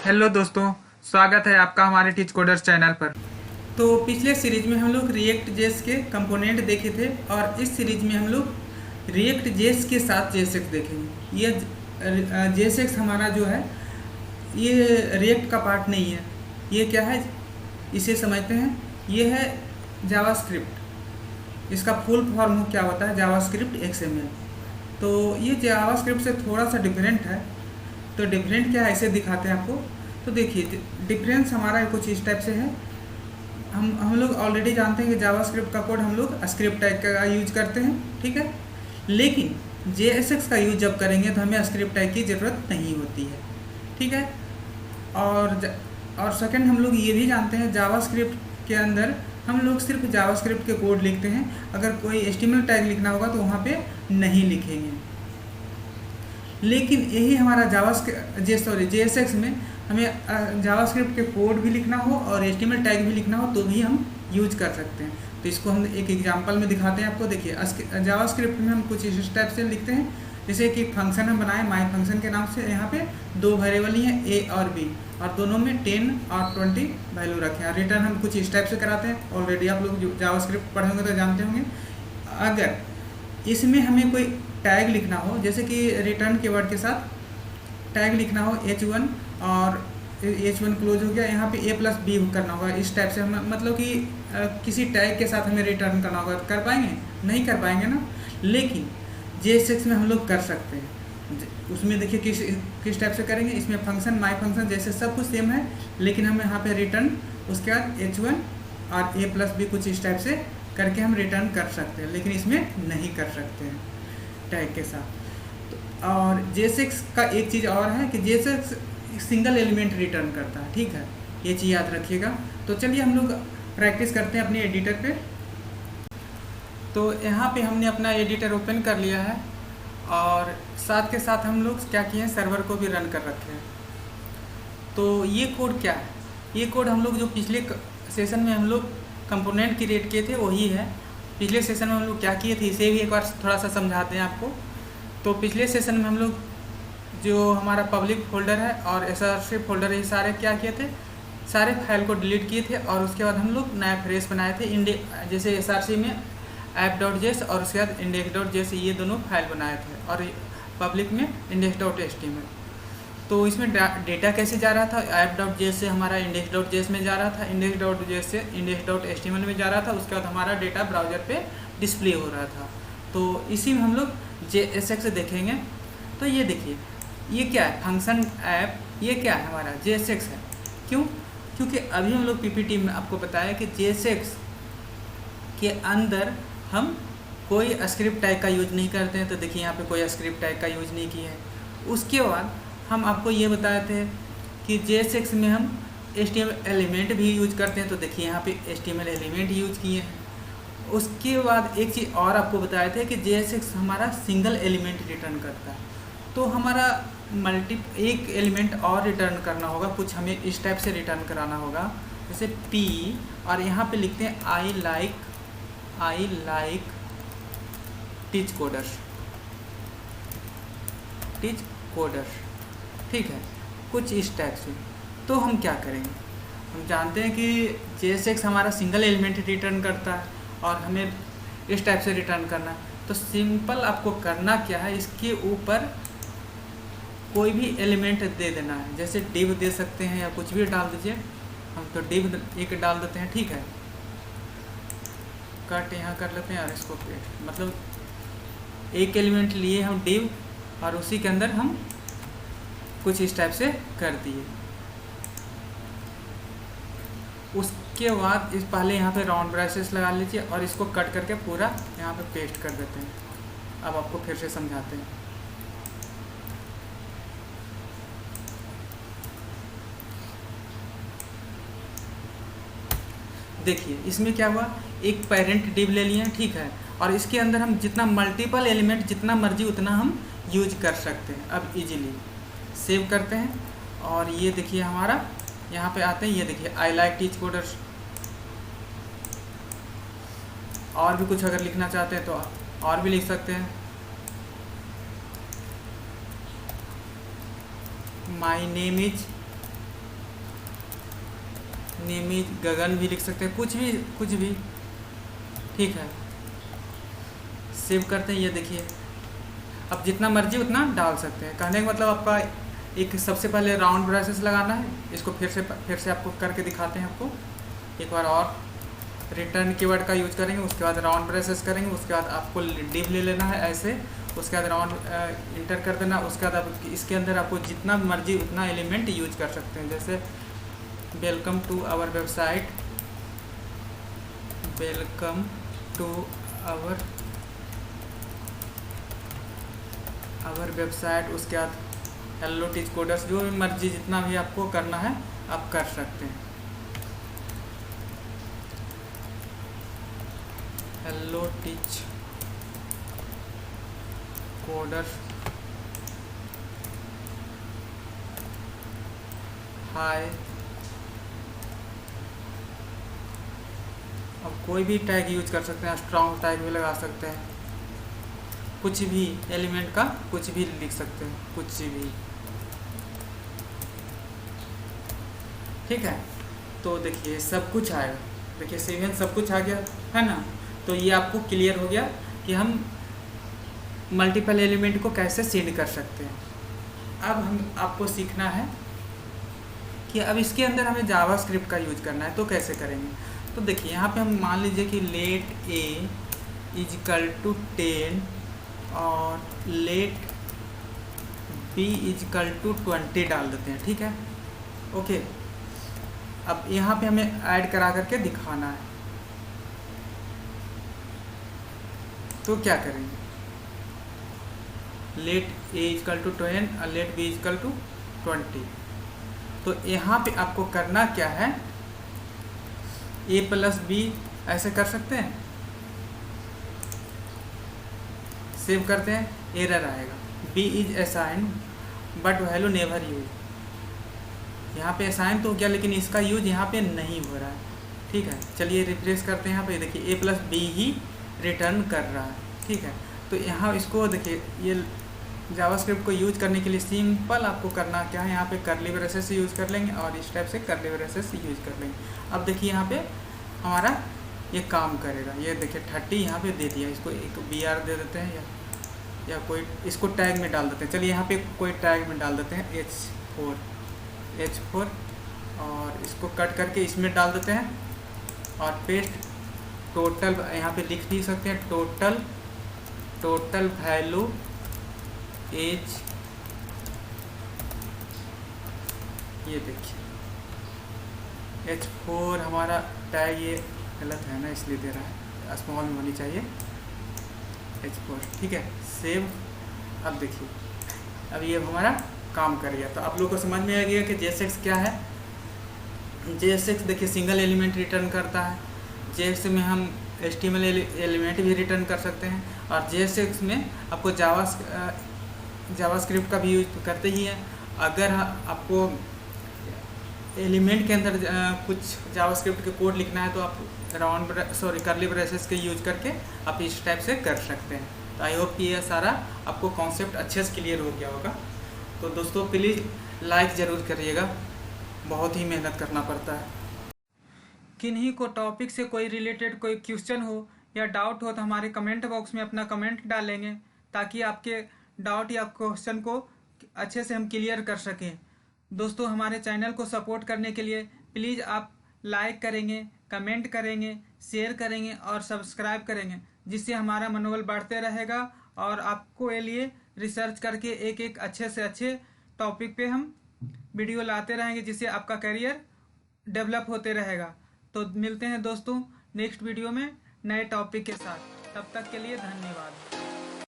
Hello दोस्तों, स्वागत है आपका हमारे टीच कोडर्स चैनल पर। तो पिछले सीरीज में हम लोग रिएक्ट जेएस के कंपोनेंट देखे थे और इस सीरीज में हम लोग रिएक्ट जेएस के साथ जेएसएक्स देखेंगे। ये जेएसएक्स हमारा जो है ये रिएक्ट का पार्ट नहीं है। ये क्या है इसे समझते हैं। ये है जावास्क्रिप्ट। इसका फुल फॉर्म क्या होता है? JavaScript XML. तो ये जावास्क्रिप्ट से थोड़ा सा डिफरेंट है। तो डिफरेंट क्या है इसे दिखाते हैं आपको। तो देखिए डिफरेंस हमारा कुछ इस टाइप से है। हम लोग ऑलरेडी जानते हैं कि जावास्क्रिप्ट का कोड हम लोग स्क्रिप्ट टैग का यूज करते हैं, ठीक है। लेकिन जेएसएक्स का यूज जब करेंगे तो हमें स्क्रिप्ट टैग की ज़रूरत नहीं होती है, ठीक है। और सेकंड हम लोग ये भी जानते हैं जावास्क्रिप्ट के अंदर हम लोग सिर्फ जावास्क्रिप्ट के कोड लिखते हैं। अगर कोई एचटीएमएल टैग लिखना होगा तो वहाँ पे नहीं लिखेंगे। लेकिन यही हमारा जेएसएक्स में हमें जावास्क्रिप्ट के कोड भी लिखना हो और एचटीएमएल टैग भी लिखना हो तो भी हम यूज कर सकते हैं। तो इसको हम एक एग्जांपल में दिखाते हैं आपको। देखिए जावास्क्रिप्ट में हम कुछ इस टाइप से लिखते हैं, जैसे कि फंक्शन हम बनाए माई फंक्शन के नाम से। यहाँ पे दो वेरिएबल ही हैं ए और बी, और दोनों में 10 और 20 वैल्यू रखे हैं। रिटर्न हम कुछ इस टाइप से कराते हैं। ऑलरेडी आप लोग जावास्क्रिप्ट पढ़े होंगे तो जानते होंगे। अगर इसमें हमें कोई टैग लिखना हो, जैसे कि रिटर्न के वर्ड के साथ टैग लिखना हो H1 और H1 क्लोज हो गया, यहाँ पे A+B करना होगा। इस टाइप से हम मतलब कि किसी टैग के साथ हमें रिटर्न करना होगा। कर पाएंगे? नहीं कर पाएंगे ना। लेकिन जेएसएक्स में हम लोग कर सकते हैं। उसमें देखिए किस टाइप से करेंगे। इसमें फंक्शन माई फंक्शन जैसे सब कुछ सेम है, लेकिन हम यहाँ पे रिटर्न उसके बाद H1 और A+B कुछ इस टाइप से करके हम रिटर्न कर सकते हैं, लेकिन इसमें नहीं कर सकते हैं टैग के साथ। और जेएसएक्स का एक चीज़ और है कि जेएसएक्स सिंगल एलिमेंट रिटर्न करता है, ठीक है। ये चीज़ याद रखिएगा। तो चलिए हम लोग प्रैक्टिस करते हैं अपने एडिटर पे। तो यहाँ पे हमने अपना एडिटर ओपन कर लिया है और साथ के साथ हम लोग क्या किए हैं, सर्वर को भी रन कर रखे हैं। तो ये कोड क्या है? ये कोड हम लोग जो पिछले सेशन में हम लोग कंपोनेंट क्रिएट किए थे वही है। पिछले सेशन में हम लोग क्या किए थे इसे भी एक बार थोड़ा सा समझाते हैं आपको। तो पिछले सेशन में हम लोग जो हमारा पब्लिक फोल्डर है और एसआरसी फोल्डर है, ये सारे क्या किए थे, सारे फाइल को डिलीट किए थे। और उसके बाद हम लोग नया फ्रेश बनाए थे। जैसे एसआरसी में app.js और उसके बाद index.js, ये दोनों फाइल बनाए थे। और पब्लिक में index.html। तो इसमें डेटा कैसे जा रहा था? app.js से हमारा index.js में जा रहा था, index.js से index.html में जा रहा था। उसके बाद हमारा डेटा ब्राउज़र पे डिस्प्ले हो रहा था। तो इसी में हम लोग जेएसएक्स से देखेंगे। तो ये देखिए ये क्या है, फंक्शन ऐप। ये क्या है? हमारा जेएसएक्स है। क्यों? क्योंकि अभी हम लोग पीपीटी में आपको बताया कि जेएसएक्स के अंदर हम कोई स्क्रिप्ट टैग का यूज नहीं करते हैं। तो देखिए यहाँ पे कोई स्क्रिप्ट टैग का यूज नहीं किया है। उसके बाद हम आपको ये बताए थे कि जेएसएक्स में हम HTML एलिमेंट भी यूज करते हैं। तो देखिए यहाँ पे HTML एलिमेंट यूज किए हैं। उसके बाद एक चीज़ और आपको बताए थे कि जेएसएक्स हमारा सिंगल एलिमेंट रिटर्न करता है। तो हमारा एक एलिमेंट और रिटर्न करना होगा, कुछ हमें इस टाइप से रिटर्न कराना होगा, जैसे P, और यहाँ पे लिखते हैं आई लाइक टीच कोडर्स, ठीक है, कुछ इस टाइप से। तो हम क्या करेंगे, हम जानते हैं कि जेएसएक्स हमारा सिंगल एलिमेंट रिटर्न करता है और हमें इस टाइप से रिटर्न करना है। तो सिंपल आपको करना क्या है, इसके ऊपर कोई भी एलिमेंट दे देना है। जैसे div दे सकते हैं या कुछ भी डाल दीजिए। हम तो div एक डाल देते हैं, ठीक है। कट यहाँ कर लेते हैं और इसको पेस्ट, मतलब एक एलिमेंट लिए हम div और उसी के अंदर हम कुछ इस टाइप से कर दिए। उसके बाद इस पहले यहाँ पे राउंड ब्रैसेस लगा लीजिए और इसको कट करके पूरा यहाँ पे पेस्ट कर देते हैं। अब आपको फिर से समझाते हैं। देखिए इसमें क्या हुआ, एक पेरेंट div ले लिए हैं, ठीक है। और इसके अंदर हम जितना मल्टीपल एलिमेंट जितना मर्जी उतना हम यूज कर सकते हैं। अब इजीली सेव करते हैं और ये देखिए हमारा यहाँ पे आते हैं। ये देखिए आई लाइक टीच कोडर्स। और भी कुछ अगर लिखना चाहते हैं तो और भी लिख सकते हैं। माई नेम इज नेमी गगन भी लिख सकते हैं, कुछ भी ठीक है। सेव करते हैं, ये देखिए अब जितना मर्जी उतना डाल सकते हैं। कहने का मतलब आपका एक सबसे पहले राउंड ब्रशेस लगाना है। इसको फिर से आपको करके दिखाते हैं आपको एक बार और। रिटर्न कीवर्ड का यूज करेंगे, उसके बाद राउंड ब्रशेस करेंगे, उसके बाद आपको डिव ले लेना है ऐसे, उसके बाद राउंड इंटर कर देना। उसके बाद आप इसके अंदर आपको जितना मर्जी उतना एलिमेंट यूज कर सकते हैं। जैसे welcome to our website, welcome to our website, उसके बाद हेलो टीच कोडर्स, जो भी मर्जी जितना भी आपको करना है आप कर सकते हैं। हेलो टीच कोडर्स, हाय। अब कोई भी टैग यूज कर सकते हैं, स्ट्रॉन्ग टैग भी लगा सकते हैं, कुछ भी एलिमेंट का कुछ भी लिख सकते हैं, कुछ भी। ठीक है, तो देखिए सब कुछ आएगा, देखिए सेवन सब कुछ आ गया है ना। तो ये आपको क्लियर हो गया कि हम मल्टीपल एलिमेंट को कैसे सेंड कर सकते हैं। अब हम आपको सीखना है कि अब इसके अंदर हमें जावास्क्रिप्ट का यूज करना है, तो कैसे करेंगे। तो देखिए यहाँ पे हम मान लीजिए कि लेट ए इजकल टू 10 और लेट बी इजकल टू 20 डाल देते हैं, ठीक है, ओके। अब यहाँ पे हमें ऐड करा करके दिखाना है, तो क्या करेंगे, लेट ए इजकल टू 10 और लेट बी इजकल टू 20। तो यहाँ पे आपको करना क्या है, ए प्लस बी ऐसे कर सकते हैं, सेव करते हैं, एरर आएगा, b is assign but value never use. यहाँ पे असाइन तो हो गया लेकिन इसका यूज यहाँ पे नहीं हो रहा है, ठीक है। चलिए रिफ्रेश करते हैं, यहाँ पे देखिए ए प्लस बी ही रिटर्न कर रहा है, ठीक है। तो यहाँ इसको देखिए, ये जावास्क्रिप्ट को यूज करने के लिए सिंपल आपको करना क्या है, यहाँ पे करली ब्रेसेस यूज़ कर लेंगे और इस टाइप से करली ब्रेसेस यूज़ कर लेंगे। अब देखिए यहाँ पे हमारा ये काम करेगा, ये देखिए 30 यहाँ पे दे दिया, इसको एक BR दे देते हैं या कोई इसको टैग में डाल देते हैं। चलिए यहाँ पे कोई टैग में डाल देते हैं H4 और इसको कट करके इसमें डाल देते हैं और पेस्ट। टोटल यहाँ पे लिख भी सकते हैं, टोटल वैल्यू एज, ये देखिए H4 हमारा टैग, ये गलत है ना इसलिए दे रहा है, स्मॉल में होनी चाहिए H4, ठीक है, सेव। अब देखिए अब ये हमारा काम कर गया। तो आप लोगों को समझ में आ गया कि JSX क्या है। JSX देखिए सिंगल एलिमेंट रिटर्न करता है, JSX में हम HTML एलिमेंट भी रिटर्न कर सकते हैं और JSX में आपको जावास्क्रिप्ट का भी यूज करते ही हैं। अगर आपको एलिमेंट के अंदर कुछ जावास्क्रिप्ट के कोड लिखना है तो आप करली ब्रेसेस के यूज करके आप इस टाइप से कर सकते हैं। तो आई होप कि यह सारा आपको कॉन्सेप्ट अच्छे से क्लियर हो गया होगा। तो दोस्तों प्लीज़ लाइक ज़रूर करिएगा, बहुत ही मेहनत करना पड़ता है। किन्हीं को टॉपिक से कोई रिलेटेड कोई क्वेश्चन हो या डाउट हो तो हमारे कमेंट बॉक्स में अपना कमेंट डालेंगे, ताकि आपके डाउट या क्वेश्चन को अच्छे से हम क्लियर कर सकें। दोस्तों हमारे चैनल को सपोर्ट करने के लिए प्लीज़ आप लाइक करेंगे, कमेंट करेंगे, शेयर करेंगे और सब्सक्राइब करेंगे, जिससे हमारा मनोबल बढ़ते रहेगा और आपको ये लिए रिसर्च करके एक अच्छे से अच्छे टॉपिक पे हम वीडियो लाते रहेंगे, जिससे आपका करियर डेवलप होते रहेगा। तो मिलते हैं दोस्तों नेक्स्ट वीडियो में नए टॉपिक के साथ, तब तक के लिए धन्यवाद।